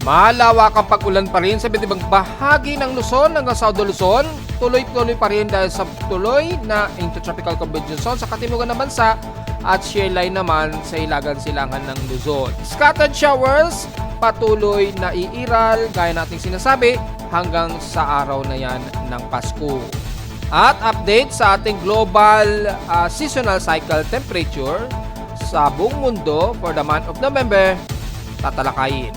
Malawakang pag-ulan pa rin sa iba't ibang bahagi ng Luzon hanggang South Luzon. Tuloy-tuloy pa rin dahil sa tuloy na intertropical convergence zone sa katimugan ng bansa at shear line naman sa hilagang silangan ng Luzon. Scattered showers, patuloy na iiral gaya nating sinasabi hanggang sa araw na yan ng Pasko. At update sa ating global seasonal cycle temperature sa buong mundo for the month of November, tatalakayin.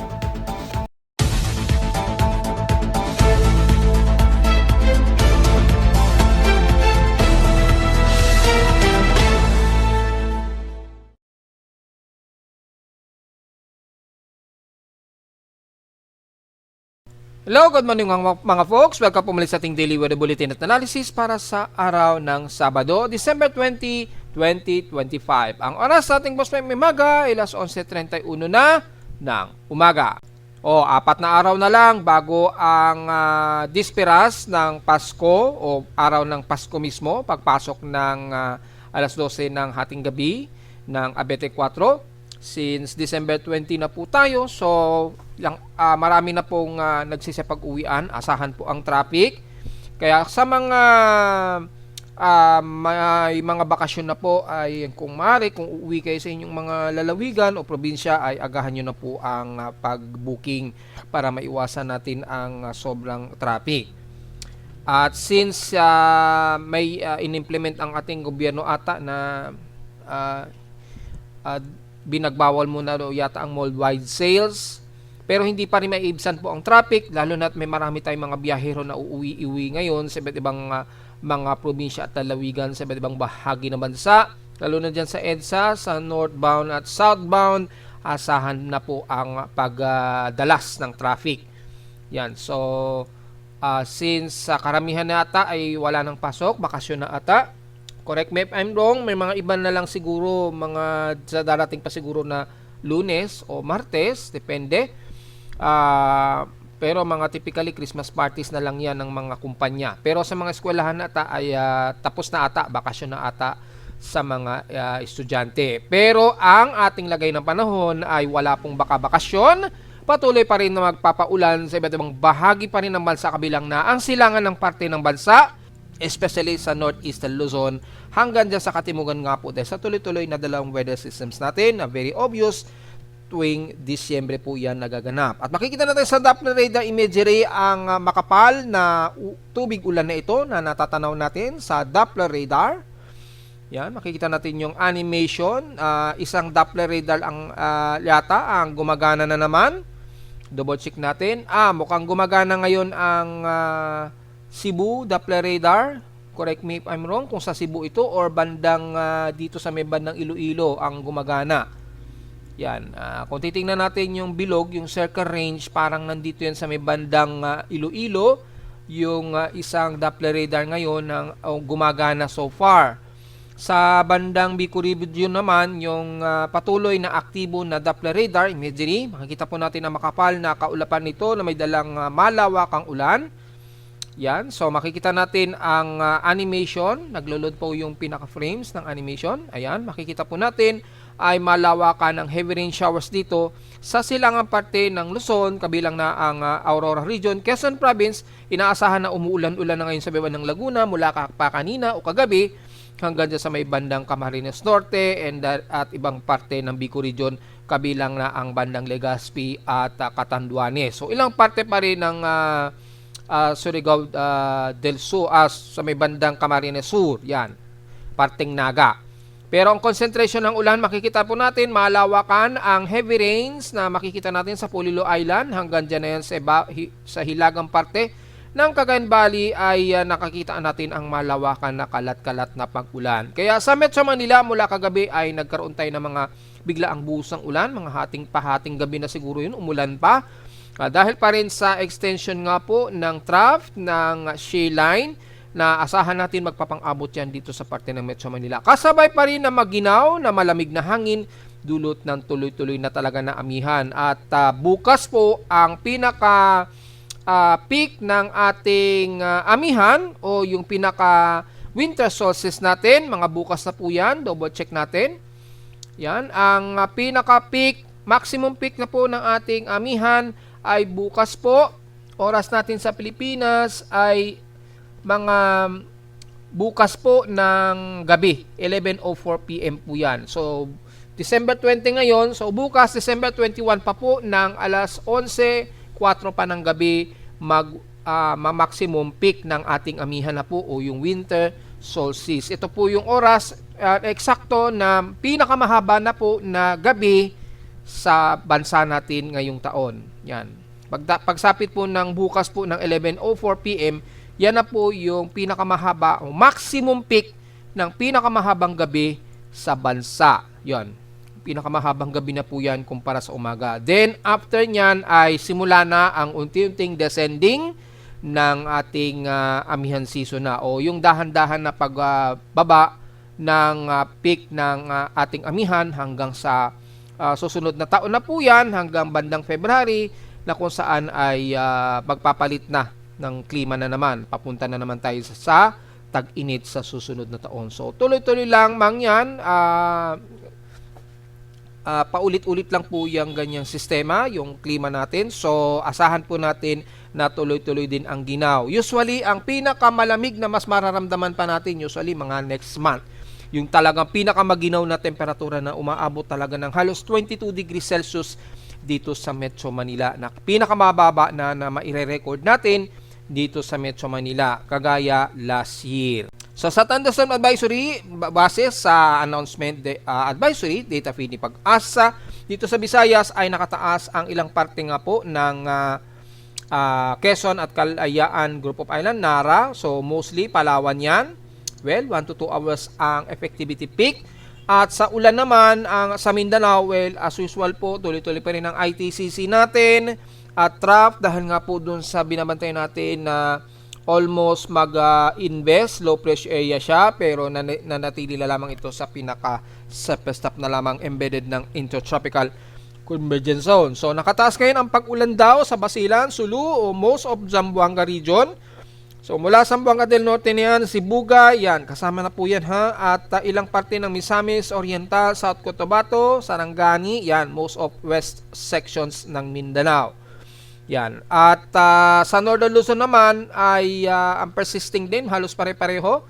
Hello, good morning mga folks. Welcome po muli sa ating Daily Weather Bulletin at Analysis para sa araw ng Sabado, December 20, 2025. Ang oras sa ating boss may umaga ay alas 11:31 na ng umaga. Apat na araw na lang bago ang disperas ng Pasko o araw ng Pasko mismo, pagpasok ng alas 12 ng hating gabi ng Abete 4. Since December 20 na po tayo, so marami na pong nagsisipag-uwian, asahan po ang traffic. Kaya sa mga may mga bakasyon na po ay kung maaari, kung uuwi kayo sa inyong mga lalawigan o probinsya ay agahan nyo na po ang pag-booking para maiwasan natin ang sobrang traffic. At since may in-implement ang ating gobyerno ata na binagbawal muna yata ang mall-wide sales, pero hindi pa rin maiibsan po ang traffic, lalo na may marami tayong mga biyahero na uuwi-iwi ngayon sa iba't ibang mga probinsya at lalawigan sa iba't ibang bahagi ng bansa, lalo na dyan sa EDSA, sa northbound at southbound. Asahan na po ang pagdalas ng traffic. Yan, so since karamihan na ata ay wala nang pasok, bakasyon na ata. Correct me if I'm wrong, may mga iba na lang siguro, mga sa darating pa siguro na Lunes o Martes, depende. Pero mga typically Christmas parties na lang yan ng mga kumpanya. Pero sa mga eskwelahan na ata ay tapos na ata, bakasyon na ata sa mga estudyante. Pero ang ating lagay ng panahon ay wala pong bakasyon. Patuloy pa rin na magpapaulan sa iba't ibang bahagi pa rin ng bansa, kabilang na ang silangan ng parte ng bansa, especially sa northeastern Luzon, hanggang dyan sa katimugan nga po dahil sa tuloy-tuloy na dalawang weather systems natin na very obvious tuwing Disyembre po yan nagaganap. At makikita natin sa Doppler radar imagery ang makapal na tubig ulan na ito na natatanaw natin sa Doppler radar. Yan, makikita natin yung animation. Isang Doppler radar ang yata ang gumagana na naman. Double check natin. Mukhang gumagana ngayon ang Cebu Doppler radar. Correct me if I'm wrong kung sa Cebu ito or bandang dito sa may bandang Iloilo ang gumagana. Yan, kung titingnan natin yung bilog, yung circle range, parang nandito yan sa may bandang Iloilo, yung isang Doppler radar ngayon ang gumagana so far. Sa bandang Bicol region naman, yung patuloy na aktibo na Doppler radar imagery, makikita po natin ang makapal na kaulapan nito na may dalang malawakang ulan. Yan, so makikita natin ang animation, naglo-load po yung pinaka-frames ng animation. Ayan, makikita po natin ay malawakan ng heavy rain showers dito sa silangang parte ng Luzon, kabilang na ang Aurora region. Quezon province, inaasahan na umuulan-ulan na ngayon sa baba ng Laguna mula pa kanina o kagabi hanggang dyan sa may bandang Camarines Norte at ibang parte ng Bicol region, kabilang na ang bandang Legazpi at Catanduanes. So ilang parte pa rin ng Surigao del Sur sa may bandang Camarines Sur, yan, parteng Naga. Pero ang concentration ng ulan, makikita po natin, malawakan ang heavy rains na makikita natin sa Polillo Island hanggang dyan na yan sa hilagang parte ng Cagayan Valley ay nakakita natin ang malawakan na kalat-kalat na pag-ulan. Kaya sa Metro Manila mula kagabi ay nagkaroon tayo ng mga biglaang buhos ng ulan, mga hating gabi na siguro yun, umulan pa. Dahil pa rin sa extension nga po ng trough ng shear line na asahan natin magpapang-abot yan dito sa parte ng Metro Manila. Kasabay pa rin na maginaw na malamig na hangin, dulot ng tuloy-tuloy na talaga na amihan. At bukas po ang pinaka peak ng ating amihan o yung pinaka winter solstice natin. Mga bukas na po yan, double check natin. Yan, ang pinaka peak, maximum peak na po ng ating amihan ay bukas po. Oras natin sa Pilipinas ay mga bukas po ng gabi, 11:04 PM po yan. So, December 20 ngayon. So, bukas, December 21 pa po ng alas 11:04 pa ng gabi, maximum peak ng ating amihan na po o yung winter solstice. Ito po yung oras eksakto na pinakamahaba na po na gabi sa bansa natin ngayong taon. Yan. Pagsapit po ng bukas po ng 11:04 PM, yan na po yung pinakamahaba o maximum peak ng pinakamahabang gabi sa bansa. Yan. Pinakamahabang gabi na po yan kumpara sa umaga. Then, after nyan ay simula na ang unti-unting descending ng ating amihan season na o yung dahan-dahan na pagbaba ng peak ng ating amihan hanggang sa susunod na taon na po yan hanggang bandang February na kung saan ay magpapalit na ng klima na naman. Papunta na naman tayo sa tag-init sa susunod na taon. So, tuloy-tuloy lang yan. Paulit-ulit lang po yung ganyang sistema, yung klima natin. So, asahan po natin na tuloy-tuloy din ang ginaw. Usually, ang pinakamalamig na mas mararamdaman pa natin, usually mga next month. Yung talagang pinakamaginaw na temperatura na umaabot talaga ng halos 22 degrees Celsius dito sa Metro Manila. Na pinakamababa na maire-record natin dito sa Metro Manila, kagaya last year. So sa thunderstorm advisory, base sa announcement advisory, data feed ni Pag-asa, dito sa Visayas ay nakataas ang ilang parte nga po ng Quezon at Kalayaan Group of Island, Nara. So mostly Palawan yan. Well, 1 to 2 hours ang effectivity peak. At sa ulan naman, sa Mindanao, well, as usual po, tuloy-tuloy pa rin ang ITCC natin at TRAF dahil nga po dun sa binabantay natin na almost mag-invest, low pressure area siya, pero nanatili na lamang ito sa pinaka-surface na lamang embedded ng intertropical convergence zone. So, nakataas ngayon ang pag-ulan daw sa Basilan, Sulu o most of Zamboanga region. So, mula Zamboanga del Norte niyan, Sibuga, yan, kasama na po yan ha. At ilang parte ng Misamis Oriental, South Cotabato, Sarangani, yan, most of west sections ng Mindanao. Yan. At sa Northern Luzon naman ay ang persisting din, halos pare-pareho.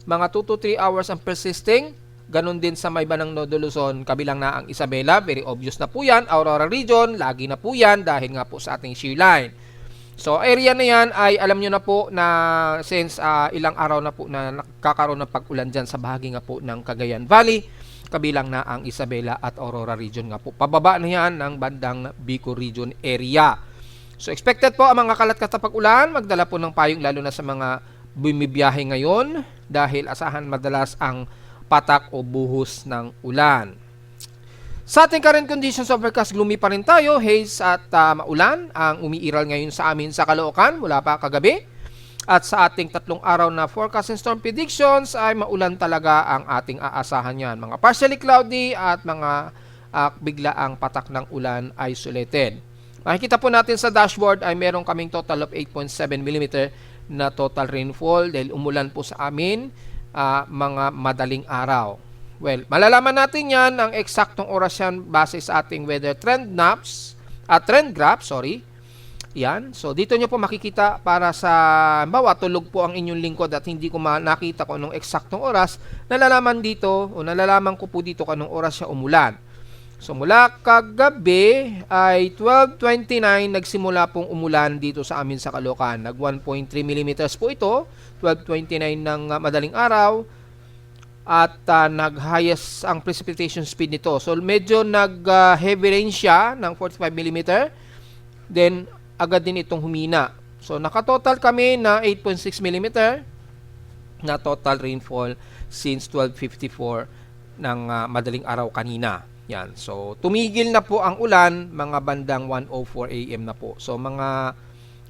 Mga 2 to 3 hours ang persisting. Ganon din sa may banang Northern Luzon, kabilang na ang Isabela, very obvious na po yan. Aurora region, lagi na po yan dahil nga po sa ating shear line. So, area na yan ay alam nyo na po na since ilang araw na po na nakakaroon ng pag-ulan dyan sa bahagi nga po ng Cagayan Valley, kabilang na ang Isabela at Aurora region nga po. Pababa na yan ng bandang Bicol region area. So, expected po ang mga kalat-kat na pag-ulan, magdala po ng payong lalo na sa mga bumibiyahe ngayon dahil asahan madalas ang patak o buhos ng ulan. Sa ating current conditions overcast, gloomy pa rin tayo, haze at maulan ang umiiral ngayon sa amin sa Caloocan mula pa kagabi. At sa ating 3 araw na forecast and storm predictions ay maulan talaga ang ating aasahan yan. Mga partially cloudy at mga biglaang patak ng ulan isolated. Makikita po natin sa dashboard ay meron kaming total of 8.7 mm na total rainfall dahil umulan po sa amin mga madaling araw. Well, malalaman natin yan ang eksaktong oras yan base sa ating weather trend graph, sorry. Yan. So, dito nyo po makikita para sa, bawa, tulog po ang inyong lingkod at hindi ko nakita kung anong eksaktong oras, nalalaman ko po dito kung anong oras siya umulan. So, mula kagabi ay 12:29 nagsimula pong umulan dito sa amin sa Caloocan. Nag 1.3 mm po ito, 12:29 ng madaling araw. At nag-highest ang precipitation speed nito. So, medyo nag-heavy rain siya ng 45 mm. Then, agad din itong humina. So, nakatotal kami na 8.6 mm na total rainfall since 12:54 ng madaling araw kanina. Yan. So, tumigil na po ang ulan mga bandang 1:04 AM na po. So, mga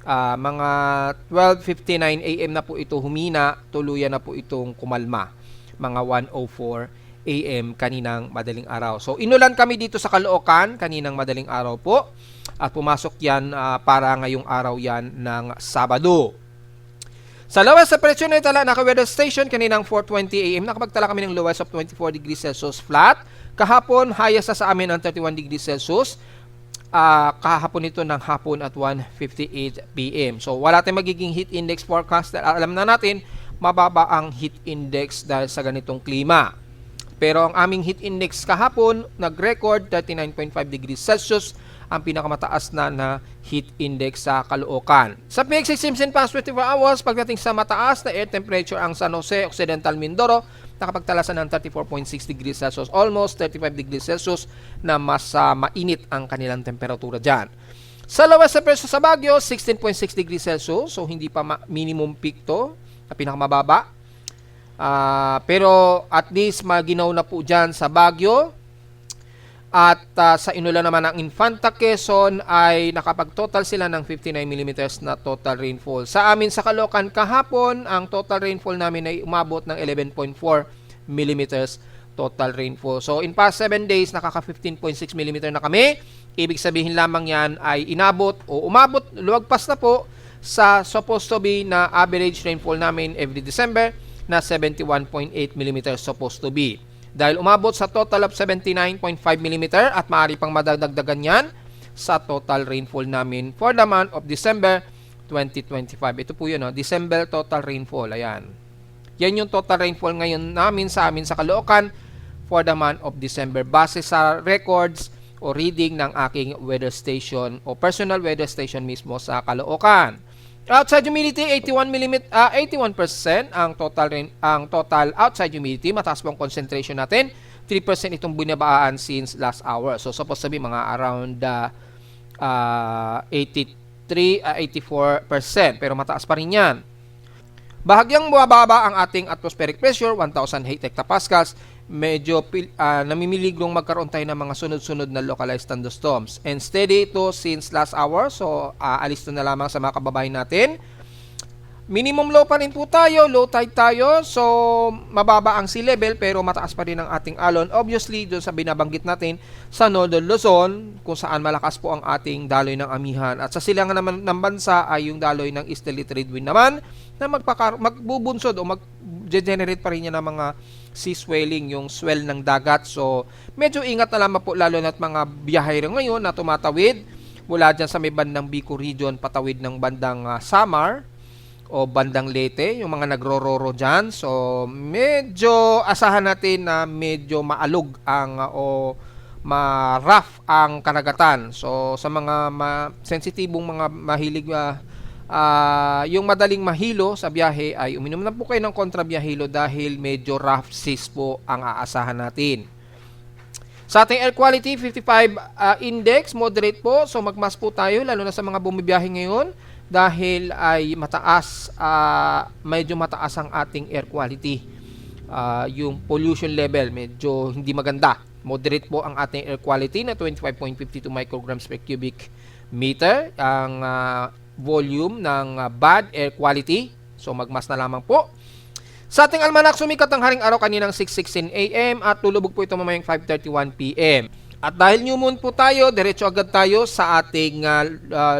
12:59 AM na po ito humina. Tuluyan na po itong kumalma. Mga 1:04 AM kaninang madaling araw. So, inulan kami dito sa Caloocan kaninang madaling araw po. At pumasok yan para ngayong araw yan ng Sabado. Sa lowest temperature na itala, naka-weather station kaninang 4:20 AM. Nakapagtala kami ng lowest of 24 degrees Celsius flat. Kahapon, highest sa amin ang 31 degrees Celsius. kahapon ito ng hapon at 1:58 p.m. So wala tayong magiging heat index forecast dahil alam na natin mababa ang heat index dahil sa ganitong klima. Pero ang aming heat index kahapon nag-record 39.5 degrees Celsius, ang pinakamataas na heat index sa Caloocan. Sa PXA Simpson past 24 hours, pagdating sa mataas na air temperature, ang San Jose Occidental Mindoro nakapagtalasan ng 34.6 degrees Celsius, almost 35 degrees Celsius na mas mainit ang kanilang temperatura dyan. Sa lowest temperature sa Baguio, 16.6 degrees Celsius, so hindi pa minimum peak to, na pinakamababa. Pero at least maginaw na po dyan sa Baguio. At sa Inulan naman ng Infanta Quezon ay nakapag-total sila ng 59 mm na total rainfall. Sa amin sa Caloocan kahapon, ang total rainfall namin ay umabot ng 11.4 mm total rainfall. So in past 7 days, nakaka 15.6 mm na kami. Ibig sabihin lamang yan ay inabot o umabot, luwagpas na po sa supposed to be na average rainfall namin every December na 71.8 mm supposed to be. Dahil umabot sa total of 79.5 mm at maaari pang madagdagan yan sa total rainfall namin for the month of December 2025. Ito po yun, December total rainfall. Ayan. Yan yung total rainfall ngayon namin sa Caloocan for the month of December base sa records o reading ng aking weather station o personal weather station mismo sa Caloocan. Outside humidity 81% ang total outside humidity. Mataas po ang concentration natin. 3% itong binabaan since last hour. So supposed to be mga around 84%, pero mataas pa rin 'yan. Bahagyang bumababa ang ating atmospheric pressure, 1,008 hectopascals. Medyo namimiligrong magkaroon tayo ng mga sunod-sunod na localized thunderstorms. And steady ito since last hour. So, alis na lamang sa mga kababayan natin. Minimum low pa rin po tayo. Low tide tayo. So, mababa ang sea level pero mataas pa rin ang ating alon. Obviously, doon sa binabanggit natin sa Northern Luzon, kung saan malakas po ang ating daloy ng amihan. At sa silangan naman ng bansa ay yung daloy ng easterly trade wind naman na magbubunsod o mag-generate pa rin niya ng mga sea swelling, yung swell ng dagat. So, medyo ingat na lamang po lalo na't mga biyahero ngayon na tumatawid mula dyan sa may bandang Bicol region, patawid ng bandang Samar o bandang Leyte, yung mga nagro-roro dyan. So, medyo asahan natin na medyo maalog ang o ma-rough ang karagatan. So, sa mga sensitibong mga mahilig yung madaling mahilo sa biyahe ay uminom na po kayo ng kontrabiyahilo dahil medyo rough seas po ang aasahan natin. Sa ating air quality, 55 index, moderate po. So magmas po tayo lalo na sa mga bumibiyahe ngayon dahil ay mataas, medyo mataas ang ating air quality. Yung pollution level medyo hindi maganda. Moderate po ang ating air quality na 25.52 micrograms per cubic meter. Ang volume ng bad air quality. So magmas na lamang po. Sa ating almanak, sumikat ang haring araw kaninang 6:16 AM at lulubog po ito mamayang 5:31 PM. At dahil new moon po tayo, diretso agad tayo sa ating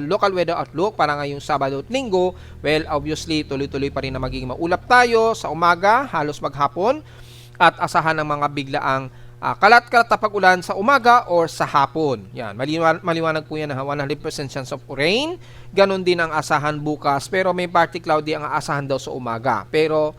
local weather outlook para ngayong Sabado at Linggo. Well, obviously, tuloy-tuloy pa rin na magiging maulap tayo sa umaga, halos maghapon, at asahan ng mga biglaang kalat-kalat na pag-ulan sa umaga or sa hapon. Yan, maliwanag po yan, 100% chance of rain. Ganon din ang asahan bukas, pero may partly cloudy ang aasahan daw sa umaga. Pero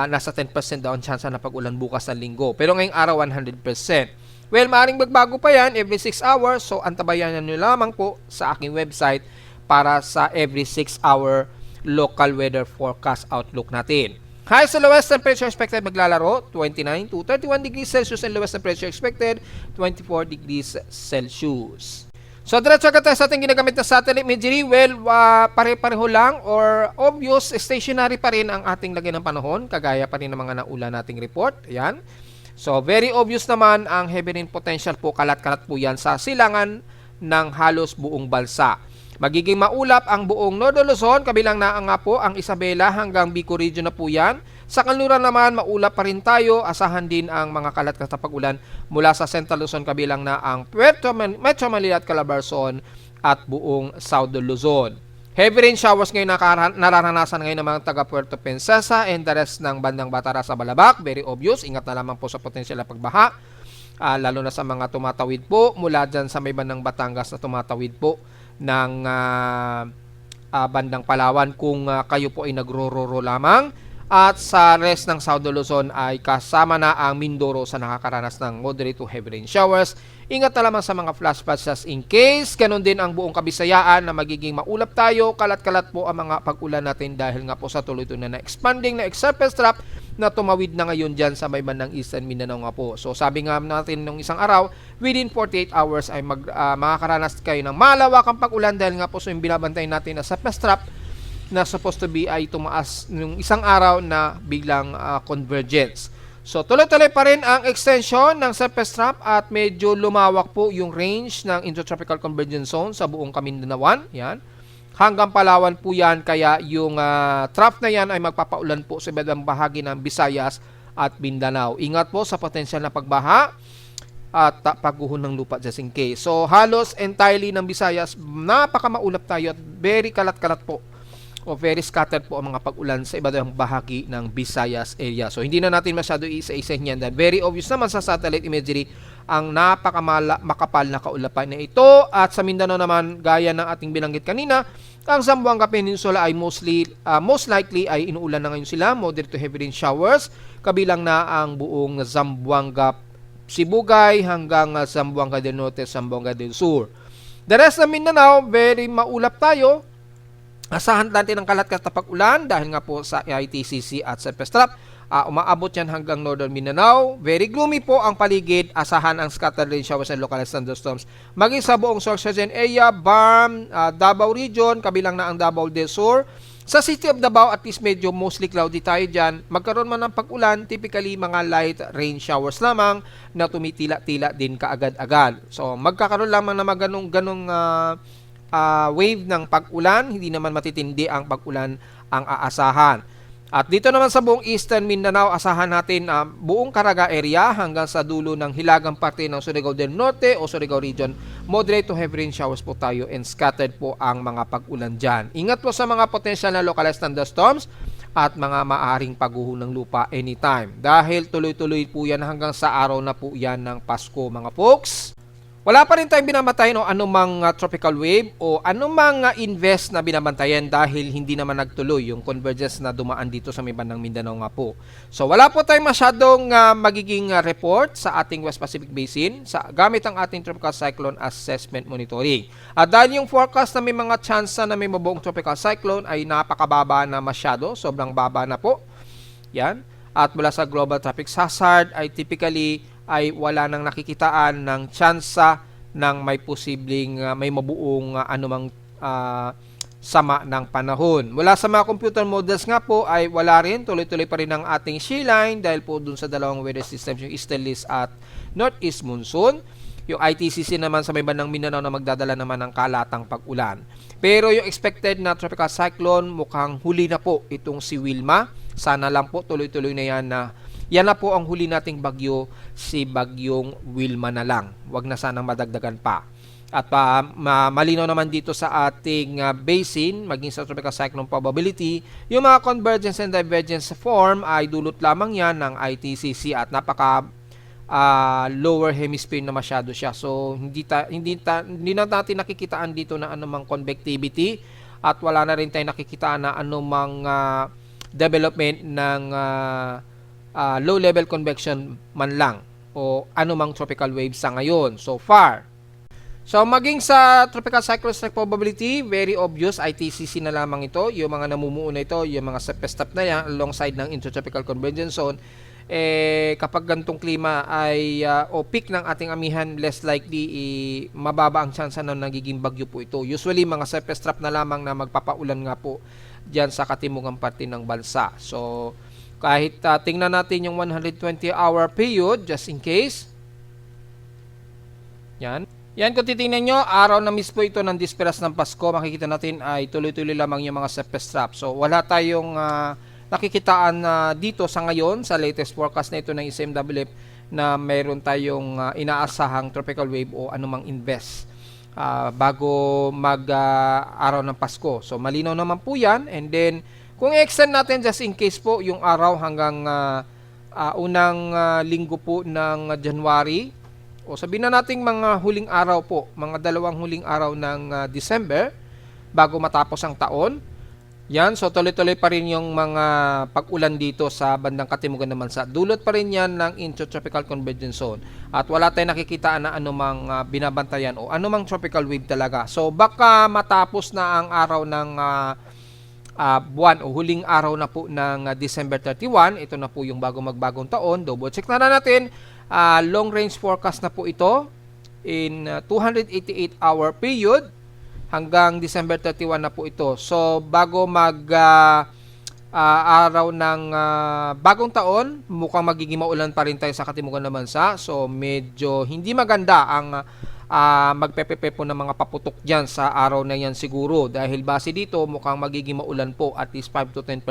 nasa 10% daw ang chance na pag-ulan bukas ng linggo. Pero ngayong araw, 100%. Well, maaaring magbago pa yan every 6 hours. So, antabayan nyo lamang po sa aking website para sa every 6-hour local weather forecast outlook natin. High sa lowest temperature expected maglalaro 29 to 31 degrees Celsius and lowest temperature expected 24 degrees Celsius. So, diretso agad tayo sa ating ginagamit na satellite imagery. Well, pare-pareho lang or obvious, stationary pa rin ang ating lagay ng panahon. Kagaya pa rin ng mga naula nating report. Ayan. So, very obvious naman ang heavy rain potential po. Kalat-kalat po yan sa silangan ng halos buong bansa. Magiging maulap ang buong Northern Luzon, kabilang na nga po ang Isabela hanggang Bicol region na po yan. Sa kanluran naman, maulap pa rin tayo. Asahan din ang mga kalat-kalat na pag-ulan mula sa Central Luzon, kabilang na ang Metro Manila at Calabarzon at buong Southern Luzon. Heavy rain showers ngayon nararanasan ngayon ng mga taga Puerto Princesa and the rest ng bandang Batara sa Balabac. Very obvious. Ingat na lamang po sa potensyal na pagbaha. lalo na sa mga tumatawid po mula dyan sa may bandang Batangas na tumatawid po ng bandang Palawan kung kayo po ay nagro-roro lamang. At sa rest ng South Luzon ay kasama na ang Mindoro sa nakakaranas ng moderate to heavy rain showers. Ingat na lamang sa mga flash floods in case. Ganon din ang buong Kabisayaan na magiging maulap tayo. Kalat-kalat po ang mga pag-ulan natin dahil nga po sa tuloy-tuloy na expanding na surface trap na tumawid na ngayon dyan sa may bandang Eastern Mindanao nga po. So sabi nga natin nung isang araw, within 48 hours ay makakaranas kayo ng malawakang pag-ulan dahil nga po so yung binabantay natin na surface trap na supposed to be ay tumaas nung isang araw na biglang convergence. So tuloy-tuloy pa rin ang extension ng surface trap at medyo lumawak po yung range ng intertropical convergence zone sa buong Kamindanawan. Yan. Hanggang Palawan po yan, kaya yung trap na yan ay magpapaulan po sa ibang bahagi ng Visayas at Mindanao. Ingat po sa potensyal na pagbaha at pagguho ng lupa just in case. So halos entirely ng Visayas, napakamaulap tayo at very kalat-kalat po o very scattered po ang mga pag-ulan sa iba't ibang bahagi ng Visayas area. So hindi na natin masyado isa-isahin yan dahil very obvious naman sa satellite imagery ang makapal na kaulapan na ito. At sa Mindanao naman, gaya ng ating binanggit kanina, ang Zamboanga Peninsula ay most likely ay inuulan na ngayon sila, moderate to heavy rain showers, kabilang na ang buong Zamboanga Sibugay hanggang Zamboanga del Norte, Zamboanga del Sur. The rest ng Mindanao, very maulap tayo. Asahan natin ang kalat-kalat na pag-ulan dahil nga po sa ITCC at surface trap. Umaabot yan hanggang Northern Mindanao. Very gloomy po ang paligid. Asahan ang scattered rain showers and localized thunderstorms. Maging sa buong Sorsogen area, BARM, Davao Region, kabilang na ang Davao del Sur. Sa City of Davao, at least medyo mostly cloudy tayo dyan. Magkaroon man ng pag-ulan, typically mga light rain showers lamang na tumitila-tila din kaagad-agad. So magkakaroon lamang na ganong wave ng pag-ulan, hindi naman matitindi ang pag-ulan ang aasahan. At dito naman sa buong Eastern Mindanao, asahan natin buong Caraga area hanggang sa dulo ng hilagang parte ng Surigao del Norte o Surigao Region. Moderate to heavy rain showers po tayo and scattered po ang mga pag-ulan dyan. Ingat po sa mga potential na localized thunderstorms at mga maaring pagguho ng lupa anytime. Dahil tuloy-tuloy po yan hanggang sa araw na po yan ng Pasko mga folks. Wala pa rin tayong binabantayan o anumang tropical wave o anumang invest na binabantayan dahil hindi naman nagtuloy yung convergence na dumaan dito sa may bandang Mindanao nga po. So wala po tayong masyadong magiging report sa ating West Pacific Basin gamit ang ating Tropical Cyclone Assessment Monitoring. At dahil yung forecast na may mga chance na may mabuong tropical cyclone ay napakababa na masyado, sobrang baba na po. Yan. At mula sa Global Traffic Hazard ay typically ay wala nang nakikitaan ng tsansa ng may posibleng may mabuong anumang sama ng panahon. Mula sa mga computer models nga po ay wala rin, tuloy-tuloy pa rin ang ating shear line dahil po dun sa dalawang weather systems, yung easterlies at northeast monsoon. Yung ITCC naman sa may bandang Mindanao na magdadala naman ng kalatang pag-ulan. Pero yung expected na tropical cyclone mukhang huli na po itong si Wilma. Sana lang po tuloy-tuloy na yan na po ang huli nating bagyo, si bagyong Wilma na lang. Huwag na sanang madagdagan pa. At malinaw naman dito sa ating basin, maging sa tropical cyclone probability, yung mga convergence and divergence form ay dulot lamang yan ng ITCC at napaka lower hemisphere na masyado siya. So hindi na natin nakikitaan dito na anumang convectivity at wala na rin tayong nakikitaan na anumang development ng low-level convection man lang o anumang tropical wave sa ngayon so far. So maging sa tropical cyclone strike probability, very obvious, ITCC na lamang ito, yung mga namumuo na ito, yung mga surface trap na yan alongside ng intertropical convergence zone. Kapag gantong klima ay o peak ng ating amihan, less likely mababa ang chance na nagiging bagyo po ito. Usually mga surface trap na lamang na magpapaulan nga po dyan sa katimungang parte ng bansa. So kahit tingnan natin yung 120-hour period, just in case. Yan. Yan, kung titingnan nyo, araw na mismo ito ng disperas ng Pasko, makikita natin ay tuloy-tuloy lamang yung mga surface trap. So, wala tayong nakikitaan dito sa ngayon, sa latest forecast na ito ng SMWF, na mayroon tayong inaasahang tropical wave o anumang invest bago mag-araw ng Pasko. So, malinaw naman po yan. And then, kung i-extend natin just in case po yung araw hanggang unang linggo po ng January, o sabihin na nating mga huling araw po, mga dalawang huling araw ng December bago matapos ang taon. Yan, so tuloy-tuloy pa rin yung mga pag-ulan dito sa bandang katimugan ng bansa. Dulot pa rin yan ng Intertropical Convergence Zone. At wala tayong nakikita na anumang binabantayan o anumang tropical wave talaga. So baka matapos na ang araw ng buwan o huling araw na po ng December 31. Ito na po yung bago magbagong taon. Double check na natin. Long range forecast na po ito in 288-hour period. Hanggang December 31 na po ito. So, bago araw ng bagong taon, mukhang magiging maulan pa rin tayo sa katimugan ng bansa. So, medyo hindi maganda ang magpepepe po ng mga paputok dyan sa araw na yan siguro. Dahil base dito, mukhang magiging maulan po at least 5 to 10%.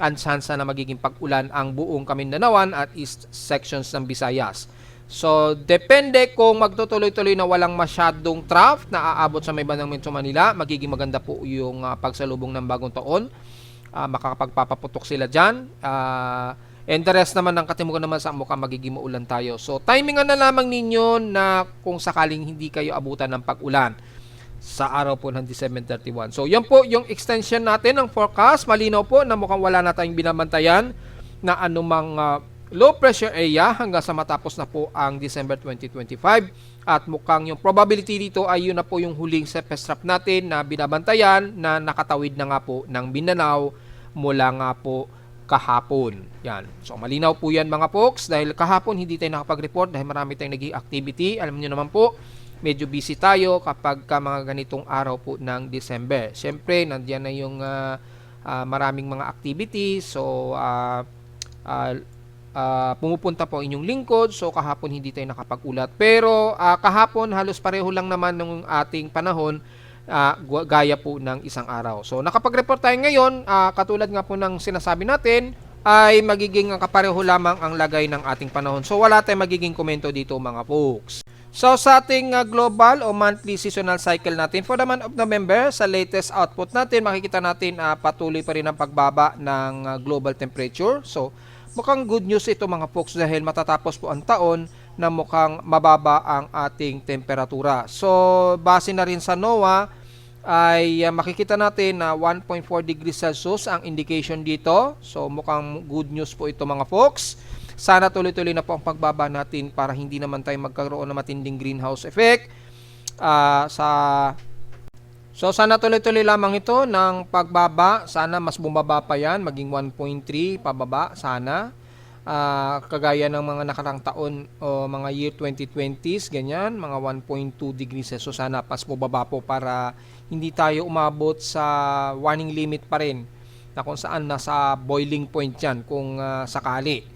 Ang tsansa na magiging pag-ulan ang buong Kamindanaoan at east sections ng Visayas. So, depende kung magtutuloy-tuloy na walang masyadong trough na aabot sa may bandang Metro Manila, magiging maganda po yung pagsalubong ng bagong taon. Makakapagpapaputok sila dyan. And the rest naman ng katimugan naman sa mukhang magiging maulan tayo. So, timingan na lamang ninyo na kung sakaling hindi kayo abutan ng pag-ulan sa araw po ng December 31. So, yan po yung extension natin ng forecast. Malinaw po na mukhang wala na tayong binabantayan na anumang low pressure area hanggang sa matapos na po ang December 2025 at mukhang yung probability dito ay yun na po yung huling surface trap natin na binabantayan na nakatawid na nga po ng Mindanao mula nga po kahapon. Yan. So malinaw po yan mga folks dahil kahapon hindi tayo nakapag-report dahil marami tayong naging activity. Alam niyo naman po, medyo busy tayo kapag mga ganitong araw po ng December. Siyempre, nandiyan na yung maraming mga activities. So, pumupunta po inyong lingkod, so kahapon hindi tayo nakapag-ulat. Pero kahapon halos pareho lang naman ng ating panahon gaya po ng isang araw. So nakapag-report tayo ngayon, katulad nga po ng sinasabi natin, ay magiging kapareho lamang ang lagay ng ating panahon. So wala tayong magiging komento dito mga folks. So sa ating global o monthly seasonal cycle natin for the month of November, sa latest output natin, makikita natin patuloy pa rin ang pagbaba ng global temperature. So mukhang good news ito mga folks dahil matatapos po ang taon na mukhang mababa ang ating temperatura. So, base na rin sa NOAA ay makikita natin na 1.4 degrees Celsius ang indication dito. So, mukhang good news po ito mga folks. Sana tuloy-tuloy na po ang pagbaba natin para hindi naman tayo magkaroon ng matinding greenhouse effect So, sana tuloy-tuloy lamang ito ng pagbaba. Sana mas bumaba pa yan, maging 1.3 pababa, sana. Kagaya ng mga nakarang taon o mga year 2020s, ganyan, mga 1.2 degrees Celsius. Sana pas bumaba po para hindi tayo umabot sa warning limit pa rin na kung saan nasa boiling point yan kung sakali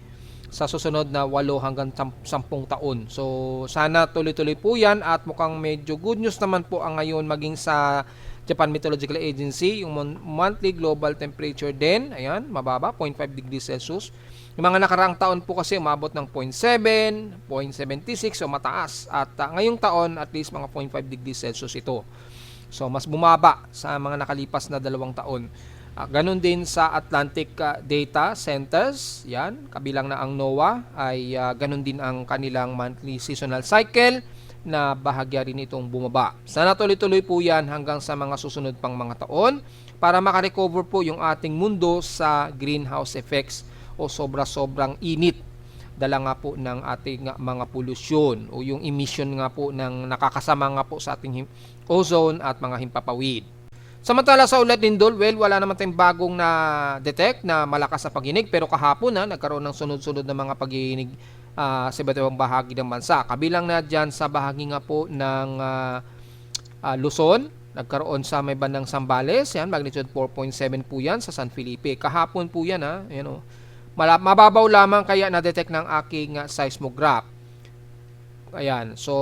sa susunod na 8 hanggang 10 taon. So, sana tuloy-tuloy po yan at mukhang medyo good news naman po ang ngayon maging sa Japan Meteorological Agency, yung monthly global temperature din, ayan, mababa, 0.5 degrees Celsius. Yung mga nakaraang taon po kasi umabot ng 0.7, 0.76, so mataas. At ngayong taon, at least mga 0.5 degrees Celsius ito. So, mas bumaba sa mga nakalipas na 2 taon. Ganon din sa Atlantic Data Centers, yan, kabilang na ang NOAA, ay ganon din ang kanilang monthly seasonal cycle na bahagya rin itong bumaba. Sana tuloy-tuloy po yan hanggang sa mga susunod pang mga taon para makarecover po yung ating mundo sa greenhouse effects o sobra-sobrang init dala nga po ng ating mga polusyon o yung emission nga po ng nakakasama nga po sa ating ozone at mga himpapawid. Samantala sa ulat lindol, well, wala naman tayong bagong na-detect na malakas sa pag-inig pero kahapon nagkaroon ng sunod-sunod na mga pag-inig sa iba't ibang bahagi ng bansa. Kabilang na dyan sa bahagi nga po ng Luzon, nagkaroon sa may bandang Zambales, yan, magnitude 4.7 po yan sa San Felipe. Kahapon po yan, yan, mababaw lamang kaya na-detect ng aking seismograph. Ayan, so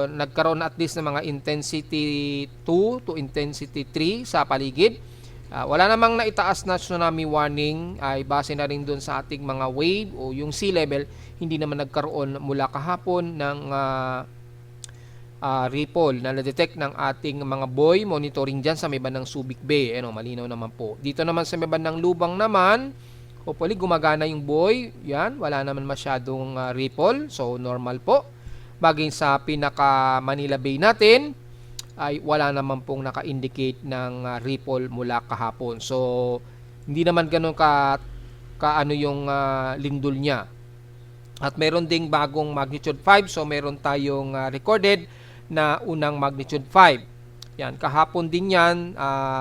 nagkaroon at least ng mga intensity 2 to intensity 3 sa paligid. Wala namang naitaas na tsunami warning, ay base na rin dun sa ating mga wave o yung sea level, hindi naman nagkaroon mula kahapon ng ripple na na-detect ng ating mga buoy monitoring dyan sa may bandang Subic Bay. Malinaw naman po. Dito naman sa may bandang Lubang naman, hopefully gumagana yung buoy. Yan, wala naman masyadong ripple, so normal po. baging sa pinaka Manila Bay natin ay wala naman pong naka-indicate ng ripple mula kahapon. So hindi naman ganun kaano yung lindol niya. At meron ding bagong magnitude 5, so meron tayong recorded na unang magnitude 5. Yan, kahapon din yan,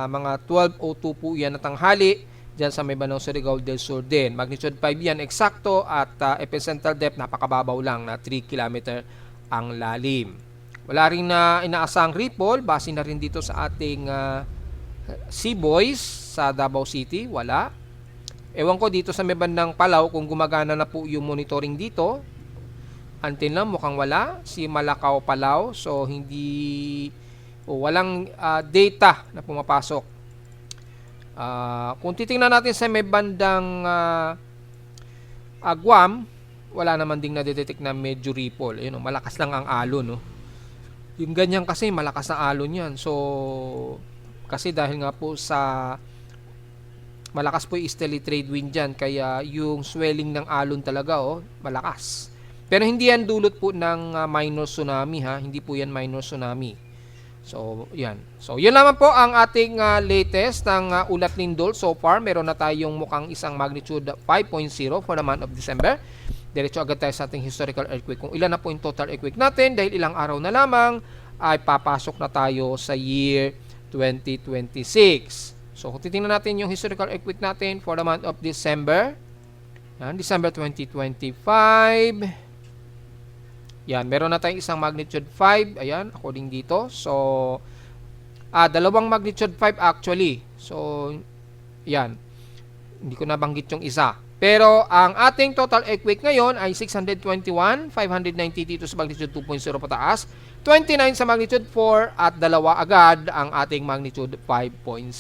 mga 12:02 po yan na tanghali, dyan sa may bandang Surigao del Sur din. Magnitude 5 yan eksakto at epicentral depth napakababaw lang na 3 km ang lalim. Wala rin na inaasahang ripple, base na rin dito sa ating Seaboys sa Davao City, wala. Ewan ko dito sa may bandang Palau kung gumagana na po yung monitoring dito. Until na mukhang wala, si Malacao, Palau, so walang data na pumapasok. Kung titingnan natin sa may bandang Guam, wala naman ding nadetect na medyo ripple. Ayun, malakas lang ang alon, no. Yung ganyan kasi malakas na alon yan. So kasi dahil nga po sa malakas po yung easterly trade wind dyan, kaya yung swelling ng alon talaga malakas. Pero hindi yan dulot po ng minor tsunami, ha. Hindi po yan minor tsunami. So, yan. So, yun naman po ang ating latest ng ulat lindol. So far, meron na tayong mukhang isang magnitude 5.0 for the month of December. Diretso agad tayo sa ating historical earthquake. Kung ilan na po yung total earthquake natin, dahil ilang araw na lamang, ay papasok na tayo sa year 2026. So, kung titingnan natin yung historical earthquake natin for the month of December, yan, December 2025, yan, meron na tayong isang magnitude 5, ayan, according dito. So, dalawang magnitude 5 actually. So, yan, hindi ko nabanggit yung isa. Pero, ang ating total earthquake ngayon ay 621, 590 dito sa magnitude 2.0 pataas, 29 sa magnitude 4 at dalawa agad ang ating magnitude 5.0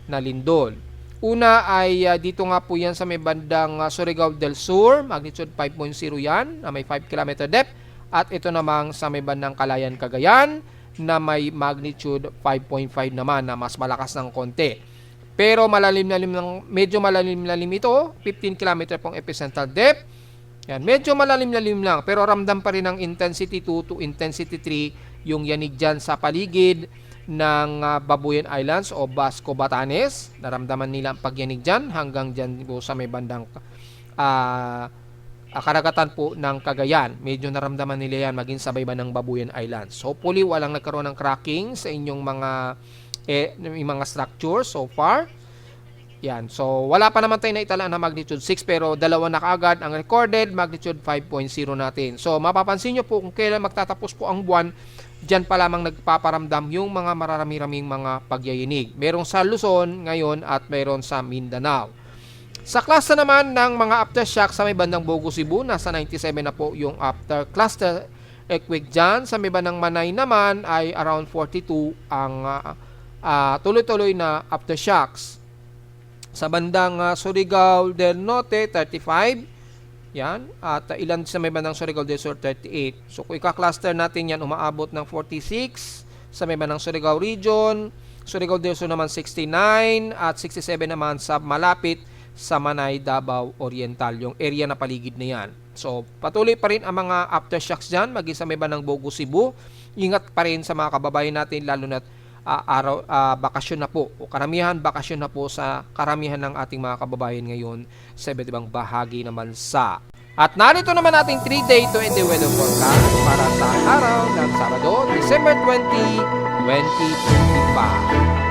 na lindol. Una ay dito nga po yan sa may bandang Surigao del Sur, magnitude 5.0 yan, na may 5 km depth. At ito namang sa may bandang Calayan, Cagayan, na may magnitude 5.5 naman, na mas malakas ng konti. Pero medyo malalim-lalim ito, 15 km pong epicentral depth. Yan, medyo malalim-lalim lang, pero ramdam pa rin ng intensity 2 to intensity 3 yung yanig dyan sa paligid ng Babuyan Islands o Basco, Batanes. Naramdaman nila ang pagyanig dyan hanggang dyan po sa may bandang karagatan po ng Cagayan. Medyo naramdaman nila yan maging sabay ba ng Babuyan Islands. Hopefully walang nagkaroon ng cracking sa inyong mga structures so far. Yan. So, wala pa naman tayo na itala na magnitude 6 pero dalawa na kaagad ang recorded magnitude 5.0 natin. So, mapapansin nyo po kung kailan magtatapos po ang buwan, dyan pa lamang nagpaparamdam yung mga mararami-raming mga pagyayinig. Merong sa Luzon ngayon at meron sa Mindanao. Sa klase naman ng mga aftershock sa may bandang Bogo, Cebu, nasa 97 na po yung after cluster earthquake dyan. Sa may bandang Manay naman ay around 42 ang tuloy-tuloy na aftershocks. Sa bandang Surigao del Norte, 35. Yan. At ilan sa may bandang Surigao del Sur, 38. So, kung ika-cluster natin yan, umaabot ng 46. Sa may bandang Surigao region, Surigao del Sur naman 69. At 67 naman sa malapit sa Manay, Davao Oriental. Yung area na paligid na yan. So, patuloy pa rin ang mga aftershocks dyan, maging sa may bandang Bogo, Cebu. Ingat pa rin sa mga kababayan natin, lalo na bakasyon na po o karamihan bakasyon na po sa karamihan ng ating mga kababayan ngayon sa iba't ibang bahagi ng bansa. At narito naman ating 3-day 20 weather forecast para sa araw ng Sabado, December 20, 2025.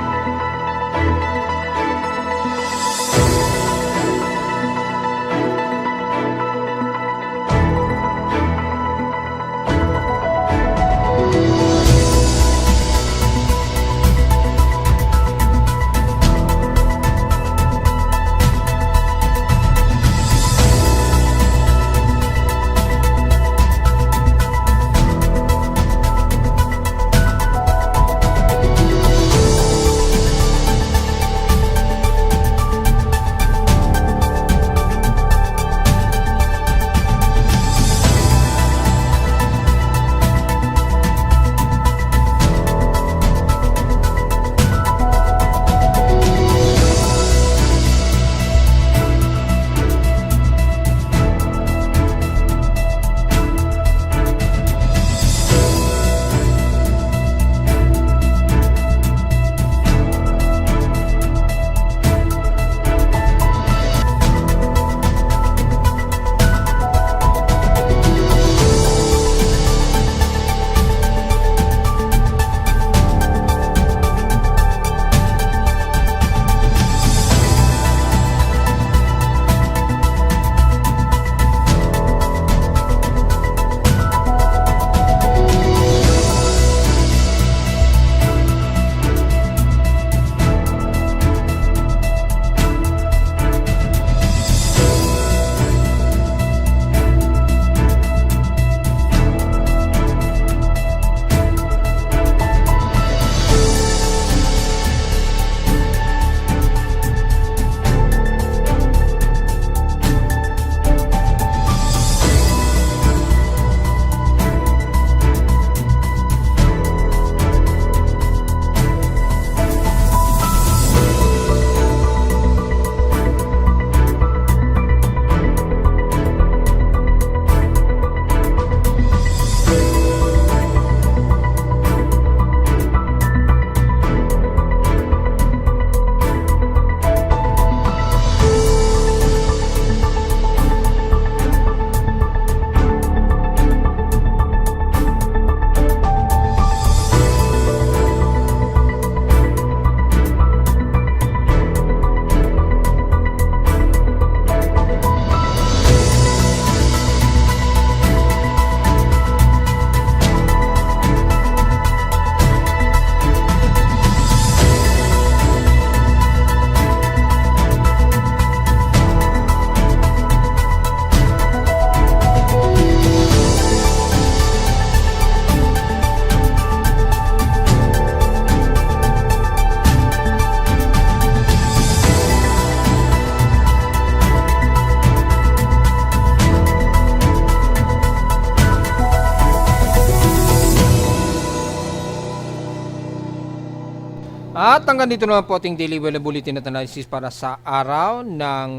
At hanggang dito naman po ating Daily Weather Bulletin at analysis para sa araw ng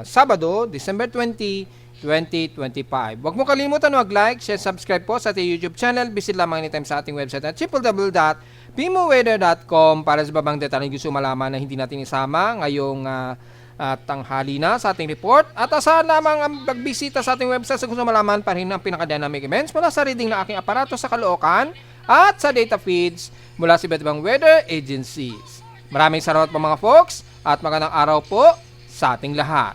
Sabado, December 20, 2025. Huwag mo kalimutan mag-like, share, subscribe po sa ating YouTube channel. Visit lamang anytime sa ating website at www.pimoweather.com para sa babang detalye gusto malaman na hindi natin isama ngayong tanghali na sa ating report. At asahan lamang ang pagbisita sa ating website sa gusto malaman pa rin ang pinaka-dynamic events mula sa reading ng aking aparato sa Caloocan at sa data feeds mula sa iba't ibang weather agencies. Maraming salamat po mga folks at magandang araw po sa ating lahat.